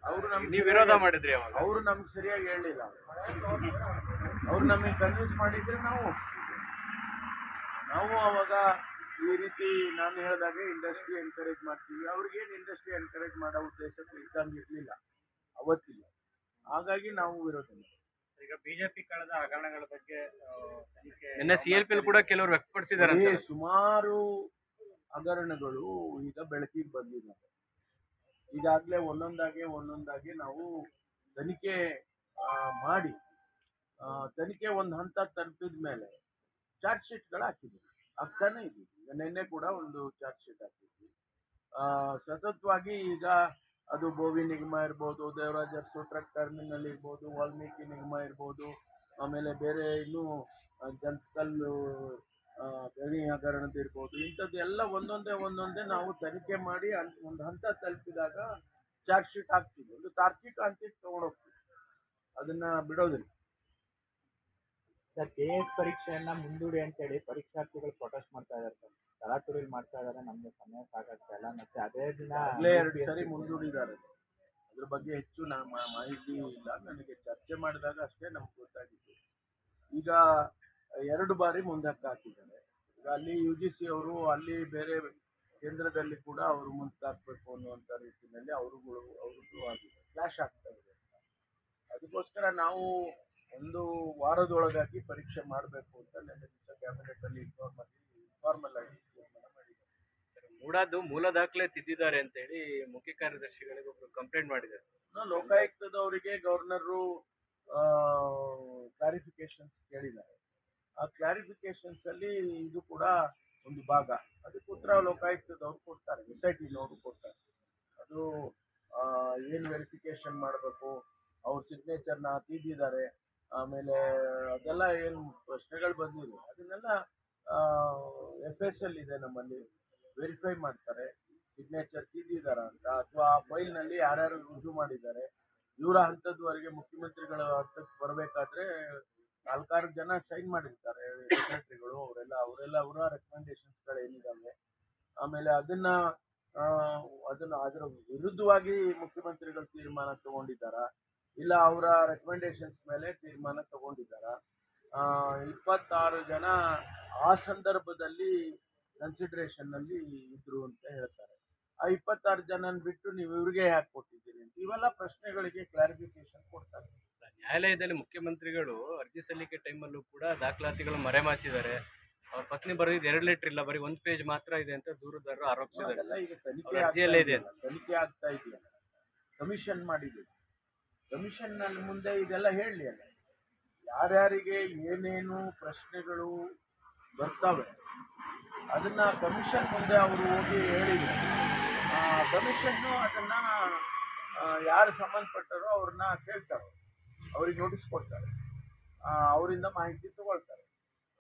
ಅವರು ನಮ್ಗೆ ನೀವು ವಿರೋಧ ಮಾಡಿದ್ರಿ ಅವಾಗ? ಅವರು ನಮ್ಗೆ ಸರಿಯಾಗಿ ಹೇಳಲಿಲ್ಲ. ಅವ್ರು ನಮಗೆ ಕನ್ವಿನ್ಸ್ ಮಾಡಿದ್ರೆ ನಾವು ಅವಾಗ ಈ ರೀತಿ ನಾನು ಹೇಳಿದಾಗೆ ಇಂಡಸ್ಟ್ರಿ ಎನ್ಕರೇಜ್ ಮಾಡ್ತೀವಿ. ಅವ್ರಿಗೇನು ಇಂಡಸ್ಟ್ರಿ ಎನ್ಕರೇಜ್ ಮಾಡೋ ಉದ್ದೇಶಕ್ಕೆ ಇದ್ದಂಗೆ ಇರಲಿಲ್ಲ ಅವತ್ತಿಲ್ಲ. ಹಾಗಾಗಿ ನಾವು ವಿರೋಧ. ಈಗ ಬಿಜೆಪಿ ಕಳೆದ ಹಗರಣಗಳ ಬಗ್ಗೆ ನಿನ್ನೆ CLP ಕೂಡ ಕೆಲವರು ವ್ಯಕ್ತಪಡಿಸಿದ್ದಾರೆ. ಸುಮಾರು ಹಗರಣಗಳು ಈಗ ಬೆಳಕಿಗೆ ಬಂದಿದ್ದಾವೆ. ಈಗಾಗಲೇ ಒಂದೊಂದಾಗಿ ನಾವು ತನಿಖೆ ಮಾಡಿ ತನಿಖೆ ಒಂದು ಹಂತ ತಲುಪಿದ ಮೇಲೆ ಚಾರ್ಜ್ ಶೀಟ್ಗಳು ಹಾಕಿದ್ವಿ, ಆಗ್ತಾನೆ ಇದ್ದೀವಿ. ಈಗ ನಿನ್ನೆ ಕೂಡ ಒಂದು ಚಾರ್ಜ್ ಶೀಟ್ ಹಾಕಿದ್ವಿ. ಸತತವಾಗಿ ಈಗ ಅದು ಬೋವಿ ನಿಗಮ ಇರ್ಬೋದು, ದೇವರಾಜ ಅರಸು ಟ್ರಕ್ ಟರ್ಮಿನಲ್ ಇರ್ಬೋದು, ವಾಲ್ಮೀಕಿ ನಿಗಮ ಇರ್ಬೋದು, ಆಮೇಲೆ ಬೇರೆ ಇನ್ನೂ ಜಂತಕಲ್ಲು ಗಣಿ ಹಗರಣದಿರ್ಬೋದು, ಇಂಥದ್ದೆಲ್ಲ ಒಂದೊಂದೇ ನಾವು ತನಿಖೆ ಮಾಡಿ ಒಂದು ಹಂತ ತಲುಪಿದಾಗ ಚಾರ್ಜ್ ಶೀಟ್ ಹಾಕ್ತೀವಿ. ಒಂದು ತಾರ್ಕಿಕ ಹಂತಕ್ಕೆ ತಗೊಂಡೋಗ್ತೀವಿ, ಅದನ್ನ ಬಿಡೋದಿಲ್ಲ. ಸರ್, KS ಪರೀಕ್ಷೆಯನ್ನ ಮುಂದೂಡಿ ಅಂತೇಳಿ ಪರೀಕ್ಷಾರ್ಥಿಗಳು ಪ್ರೊಟೆಸ್ಟ್ ಮಾಡ್ತಾ ಇದ್ದಾರೆ ಸರ್. ತರಾತುರಿಲಿ ಮಾಡ್ತಾ ಇದ್ದಾರೆ, ನಮ್ಗೆ ಸಮಯ ಸಾಕಾಗ್ತಾ ಇಲ್ಲ. ಮತ್ತೆ ಅದೇ ದಿನ 2 ಸರಿ ಮುಂದೂಡಿದ್ದಾರೆ. ಅದ್ರ ಬಗ್ಗೆ ಹೆಚ್ಚು ಮಾಹಿತಿ ಇಲ್ಲ ನನಗೆ. ಚರ್ಚೆ ಮಾಡಿದಾಗ ಅಷ್ಟೇ ನಮ್ಗೆ ಗೊತ್ತಾಗಿತ್ತು. ಈಗ 2 ಬಾರಿ ಮುಂದಕ್ಕೆ ಹಾಕಿದ್ದಾರೆ. ಈಗ ಅಲ್ಲಿ UGC ಅವರು ಅಲ್ಲಿ ಬೇರೆ ಕೇಂದ್ರದಲ್ಲಿ ಕೂಡ ಅವರು ಮುಂದಾಕಬೇಕು ಅನ್ನುವಂಥ ರೀತಿಯಲ್ಲಿ ಅವ್ರದ್ದು ಆಗಿದೆ, ಕ್ಲಾಶ್ ಆಗ್ತಾ ಇದೆ. ಅದಕ್ಕೋಸ್ಕರ ನಾವು ಒಂದು ವಾರದೊಳಗಾಗಿ ಪರೀಕ್ಷೆ ಮಾಡಬೇಕು ಅಂತ ನೆನ್ನೆ ದಿವಸ ಕ್ಯಾಬಿನೆಟ್ ಅಲ್ಲಿ ಇನ್ಫಾರ್ಮಲ್ ಆಗಿ ತೀರ್ಮಾನ ಮಾಡಿದ್ದಾರೆ. ಮೂಡಾದ್ದು ಮೂಲ ದಾಖಲೆ ತಿದ್ದಿದ್ದಾರೆ ಅಂತ ಹೇಳಿ ಮುಖ್ಯ ಕಾರ್ಯದರ್ಶಿಗಳಿಗೆ ಒಬ್ರು ಕಂಪ್ಲೇಂಟ್ ಮಾಡಿದ್ದಾರೆ. ಲೋಕಾಯುಕ್ತದವರಿಗೆ ಗವರ್ನರು ಕ್ಲಾರಿಫಿಕೇಶನ್ಸ್ ಕೇಳಿದ್ದಾರೆ. ಆ ಕ್ಲಾರಿಫಿಕೇಶನ್ಸ್ ಅಲ್ಲಿ ಇದು ಕೂಡ ಒಂದು ಭಾಗ. ಅದಕ್ಕೆ ಉತ್ತರ ಲೋಕಾಯುಕ್ತದವ್ರು ಕೊಡ್ತಾರೆ, SITನವರು ಕೊಡ್ತಾರೆ. ಅದು ಏನು ವೆರಿಫಿಕೇಶನ್ ಮಾಡಬೇಕು, ಅವ್ರ ಸಿಗ್ನೇಚರ್ನ ತಿದ್ದಿದ್ದಾರೆ, ಆಮೇಲೆ ಅದೆಲ್ಲ ಏನು ಪ್ರಶ್ನೆಗಳು ಬಂದಿದೆ ಅದನ್ನೆಲ್ಲ FSL ಇದೆ ನಮ್ಮಲ್ಲಿ, ವೆರಿಫೈ ಮಾಡ್ತಾರೆ ಸಿಗ್ನೇಚರ್ ತಿದ್ದಿದಾರ ಅಂತ, ಅಥವಾ ಆ ಫೈಲ್ನಲ್ಲಿ ಯಾರ್ಯಾರು ರುಜು ಮಾಡಿದ್ದಾರೆ. ಇವರ ಹಂತದವರೆಗೆ ಮುಖ್ಯಮಂತ್ರಿಗಳ ಹಂತಕ್ಕೆ ಬರಬೇಕಾದ್ರೆ 4-6 ಜನ ಸೈನ್ ಮಾಡಿರ್ತಾರೆ ಸೆಕ್ರೆಟರಿಗಳು, ಅವರ ರೆಕಮೆಂಡೇಶನ್ಸ್ಗಳು ಏನಿದಾವೆ. ಆಮೇಲೆ ಅದರ ವಿರುದ್ಧವಾಗಿ ಮುಖ್ಯಮಂತ್ರಿಗಳು ತೀರ್ಮಾನ ತಗೊಂಡಿದ್ದಾರಾ, ಇಲ್ಲ ಅವರ ರೆಕಮೆಂಡೇಶನ್ಸ್ ಮೇಲೆ ತೀರ್ಮಾನ ತಗೊಂಡಿದ್ದಾರಾ. 26 ಜನ ಆ ಸಂದರ್ಭದಲ್ಲಿ ಕನ್ಸಿಡರೇಷನ್ನಲ್ಲಿ ಇದ್ರು ಅಂತ ಹೇಳ್ತಾರೆ. ಆ 26 ಜನನ ಬಿಟ್ಟು ನೀವು ಇವ್ರಿಗೆ ಯಾಕೆ ಕೊಟ್ಟಿದ್ದೀರಿ ಅಂತ ಇವೆಲ್ಲ ಪ್ರಶ್ನೆಗಳಿಗೆ ಕ್ಲಾರಿಫಿಕೇಶನ್ ಕೊಡ್ತಾರೆ. ನ್ಯಾಯಾಲಯದಲ್ಲಿ ಮುಖ್ಯಮಂತ್ರಿಗಳು ಅರ್ಜಿ ಸಲ್ಲಿಕೆ ಟೈಮಲ್ಲೂ ಕೂಡ ದಾಖಲಾತಿಗಳು ಮರೆಮಾಚಿದ್ದಾರೆ. ಅವ್ರ ಪತ್ನಿ ಬರೆದಿದ್ದು 2 ಲೆಟರ್ ಇಲ್ಲ, ಬರೀ 1 ಪೇಜ್ ಮಾತ್ರ ಇದೆ ಅಂತ ದೂರುದಾರರು ಆರೋಪಿಸಿದ್ದಾರೆ. ಈಗ ತನಿಖೆ ಆಗ್ತಾ ಇದೆಯಲ್ಲ, ಕಮಿಷನ್ ಮಾಡಿದ್ದೀವಿ. ಕಮಿಷನ್ನಲ್ಲಿ ಮುಂದೆ ಇದೆಲ್ಲ ಹೇಳಲಿ ಅಲ್ಲ, ಯಾರ್ಯಾರಿಗೆ ಏನೇನು ಪ್ರಶ್ನೆಗಳು ಬರ್ತವೆ ಅದನ್ನ ಕಮಿಷನ್ ಮುಂದೆ ಅವರು ಹೋಗಿ ಹೇಳಿದ್ರು. ಕಮಿಷನ್ನು ಅದನ್ನ ಯಾರು ಸಂಬಂಧಪಟ್ಟರೋ ಅವ್ರನ್ನ ಕೇಳ್ತಾರೆ, ಅವ್ರಿಗೆ ನೋಟಿಸ್ ಕೊಡ್ತಾರೆ, ಅವರಿಂದ ಮಾಹಿತಿ ತಗೊಳ್ತಾರೆ.